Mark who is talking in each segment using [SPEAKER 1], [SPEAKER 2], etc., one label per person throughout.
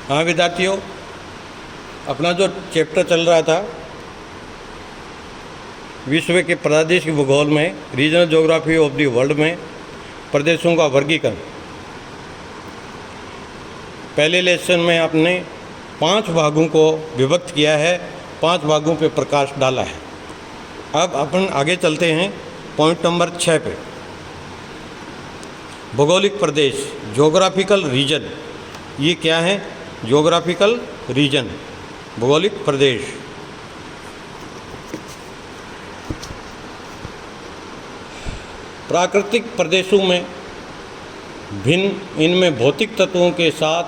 [SPEAKER 1] हाँ विद्यार्थियों, अपना जो चैप्टर चल रहा था विश्व के प्रादेशिक भूगोल में, regional geography of the world में प्रदेशों का वर्गीकरण, पहले लेसन में आपने 5 भागों को विभक्त किया है, 5 भागों पे प्रकाश डाला है। अब अपन आगे चलते हैं पॉइंट नंबर 6 पे। भौगोलिक प्रदेश, ज्योग्राफिकल रीजन। ये क्या है? ज्योग्राफिकल रीजन, भौगोलिक प्रदेश। प्राकृतिक प्रदेशों में भिन्न, इनमें भौतिक तत्वों के साथ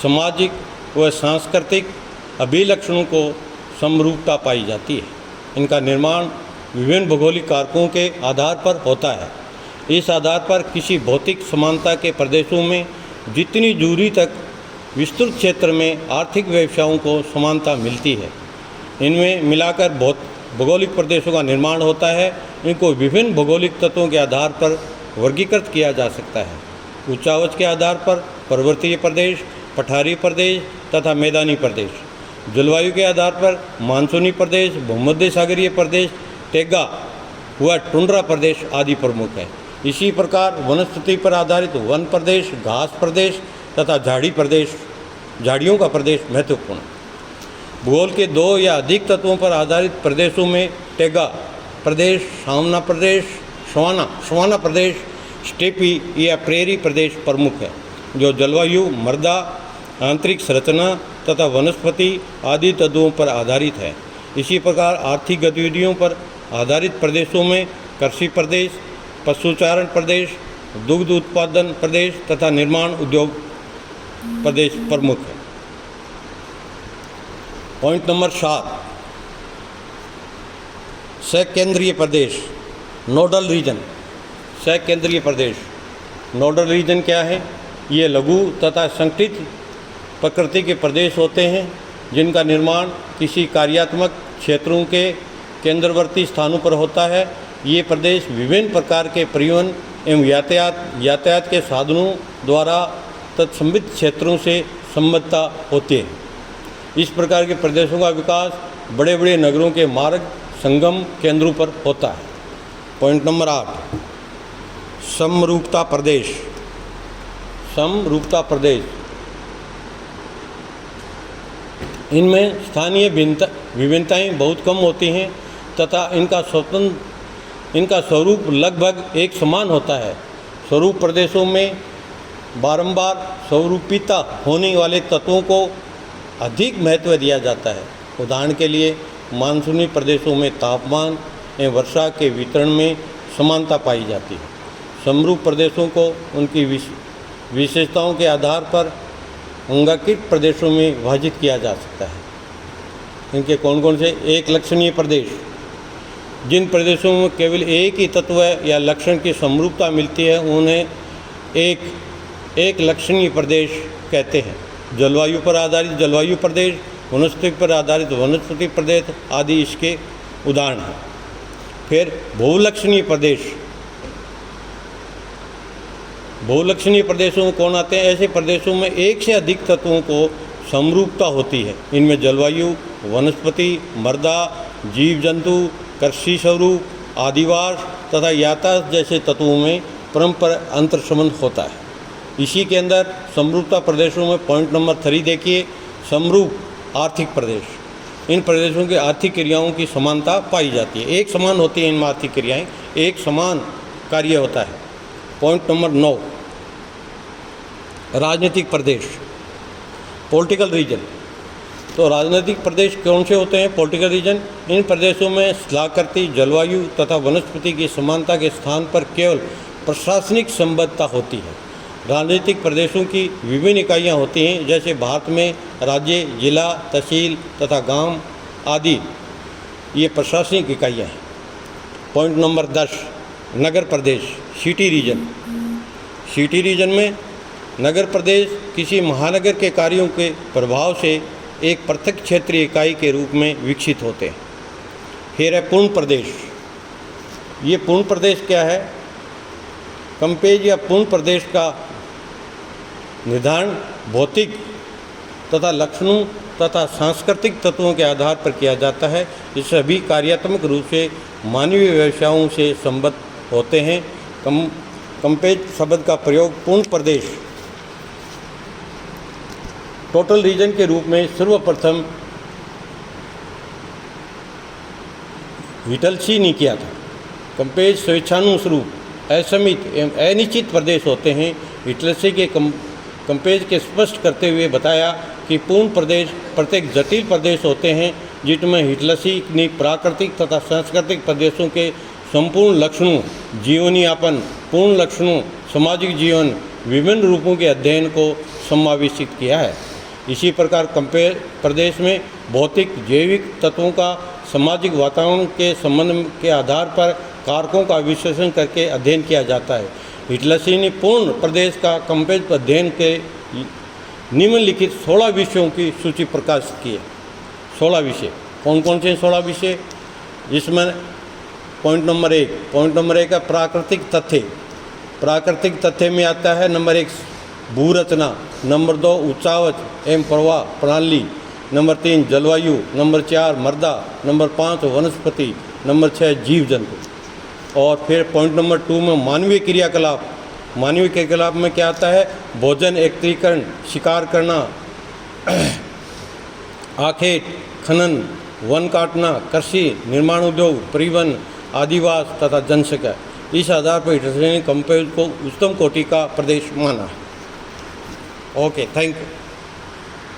[SPEAKER 1] सामाजिक व सांस्कृतिक अभिलक्षणों को समरूपता पाई जाती है। इनका निर्माण विभिन्न भौगोलिक कारकों के आधार पर होता है। इस आधार पर किसी भौतिक समानता के प्रदेशों में जितनी दूरी तक विस्तृत क्षेत्र में आर्थिक व्यवसायों को समानता मिलती है, इनमें मिलाकर भौगोलिक प्रदेशों का निर्माण होता है। इनको विभिन्न भौगोलिक तत्वों के आधार पर वर्गीकृत किया जा सकता है। उच्चावच के आधार पर पर्वतीय प्रदेश, पठारी प्रदेश तथा मैदानी प्रदेश। जलवायु के आधार पर मानसूनी प्रदेश, भूमध्य सागरीय प्रदेश, टैगा व टुंड्रा प्रदेश आदि प्रमुख है। इसी प्रकार वनस्पति पर आधारित वन प्रदेश, घास प्रदेश तथा झाड़ी प्रदेश, झाड़ियों का प्रदेश महत्वपूर्ण है। भूगोल के 2 या अधिक तत्वों पर आधारित प्रदेशों में टैगा प्रदेश, सवाना प्रदेश, स्टेपी या प्रेरी प्रदेश प्रमुख है, जो जलवायु, मृदा, आंतरिक संरचना तथा वनस्पति आदि तत्वों पर आधारित है। इसी प्रकार आर्थिक गतिविधियों पर आधारित प्रदेशों में कृषि प्रदेश, पशुचारण प्रदेश, दुग्ध उत्पादन प्रदेश तथा निर्माण उद्योग प्रदेश प्रमुख है। पॉइंट नंबर 7, सकेंद्रीय प्रदेश, नोडल रीजन। सकेंद्रीय प्रदेश, नोडल रीजन क्या है? ये लघु तथा संगठित प्रकृति के प्रदेश होते हैं, जिनका निर्माण किसी कार्यात्मक क्षेत्रों के केंद्रवर्ती स्थानों पर होता है। ये प्रदेश विभिन्न प्रकार के परिवहन एवं यातायात के साधनों द्वारा तत्संबद्ध क्षेत्रों से संबद्धता होती है। इस प्रकार के प्रदेशों का विकास बड़े बड़े नगरों के मार्ग संगम केंद्रों पर होता है। पॉइंट नंबर 8, समरूपता प्रदेश। समरूपता प्रदेश, इनमें स्थानीय विभिन्नताएं बहुत कम होती हैं तथा इनका स्वरूप लगभग एक समान होता है। स्वरूप प्रदेशों में बारंबार स्वरूपिता होने वाले तत्वों को अधिक महत्व दिया जाता है। उदाहरण के लिए मानसूनी प्रदेशों में तापमान एवं वर्षा के वितरण में समानता पाई जाती है। समरूप प्रदेशों को उनकी विशेषताओं के आधार पर अंगाकृत प्रदेशों में विभाजित किया जा सकता है। इनके कौन कौन से? एक लक्षणीय प्रदेश, जिन प्रदेशों में केवल एक ही तत्व या लक्षण की समरूपता मिलती है उन्हें एक लक्षणीय प्रदेश कहते हैं। जलवायु पर आधारित जलवायु प्रदेश, वनस्पति पर आधारित वनस्पति प्रदेश आदि इसके उदाहरण हैं। फिर बहुलक्षणीय प्रदेश। बहुलक्षणीय प्रदेशों में कौन आते हैं? ऐसे प्रदेशों में एक से अधिक तत्वों को समरूपता होती है। इनमें जलवायु, वनस्पति, मृदा, जीव जंतु, कृषि स्वरूप, आदिवास तथा यातायात जैसे तत्वों में परस्पर अंतर संबंध होता है। इसी के अंदर समरूपता प्रदेशों में पॉइंट नंबर 3 देखिए, समरूप आर्थिक प्रदेश। इन प्रदेशों की आर्थिक क्रियाओं की समानता पाई जाती है, एक समान होती है इनमें आर्थिक क्रियाएं, एक समान कार्य होता है। पॉइंट नंबर 9, राजनीतिक प्रदेश, पॉलिटिकल रीजन। तो राजनीतिक प्रदेश कौन से होते हैं? Political reason. इन प्रदेशों में स्थलाकृति, जलवायु तथा वनस्पति की समानता के स्थान पर केवल प्रशासनिक संबद्धता होती है। राजनीतिक प्रदेशों की विभिन्न इकाइयाँ होती हैं, जैसे भारत में राज्य, जिला, तहसील तथा गांव आदि, ये प्रशासनिक इकाइयाँ हैं। पॉइंट नंबर 10, नगर प्रदेश, सिटी रीजन। सिटी रीजन में नगर प्रदेश किसी महानगर के कार्यों के प्रभाव से एक पृथक क्षेत्रीय इकाई के रूप में विकसित होते हैं। फिर है पूर्ण प्रदेश। ये पूर्ण प्रदेश क्या है? कंपेज या पूर्ण प्रदेश का निर्धारण भौतिक तथा लक्षणों तथा सांस्कृतिक तत्वों के आधार पर किया जाता है। ये सभी कार्यात्मक रूप से मानवीय व्यवसायों से संबद्ध होते हैं। कंपेज शब्द का प्रयोग पूर्ण प्रदेश टोटल रीजन के रूप में सर्वप्रथम हिटलसी ने किया था। कंपेज स्वेच्छानुरूप असमित एवं अनिश्चित प्रदेश होते हैं। हिटलसी के कंपेज के स्पष्ट करते हुए बताया कि पूर्ण प्रदेश प्रत्येक जटिल प्रदेश होते हैं जिनमें हिटलसी ने प्राकृतिक तथा सांस्कृतिक प्रदेशों के संपूर्ण लक्षणों, जीवनी यापन, पूर्ण लक्षणों, सामाजिक जीवन, विभिन्न रूपों के अध्ययन को समावेशित किया है। इसी प्रकार कंपेज प्रदेश में भौतिक जैविक तत्वों का सामाजिक वातावरण के संबंध के आधार पर कारकों का विश्लेषण करके अध्ययन किया जाता है। हिटलसी ने पूर्ण प्रदेश का कंपेज अध्ययन के निम्नलिखित 16 विषयों की सूची प्रकाशित की है। 16 विषय कौन कौन से 16 विषय, जिसमें पॉइंट नंबर 1 है प्राकृतिक तथ्य। प्राकृतिक तथ्य में आता है नंबर 1 भूरचना, नंबर 2 उच्चावच एवं प्रवाह प्रणाली, नंबर 3 जलवायु, नंबर 4 मृदा, नंबर 5 वनस्पति, नंबर 6 जीव जंतु। और फिर पॉइंट नंबर 2 में मानवीय क्रियाकलाप। मानवीय क्रियाकलाप में क्या आता है, भोजन एकत्रीकरण, शिकार करना, आखेट, खनन, वन काटना, कृषि, निर्माण उद्योग, परिवहन, आदिवास तथा जनसंख्या। इस आधार पर हिटलसी ने कंपेज को उच्चतम कोटि का प्रदेश माना है। Okay, thank you.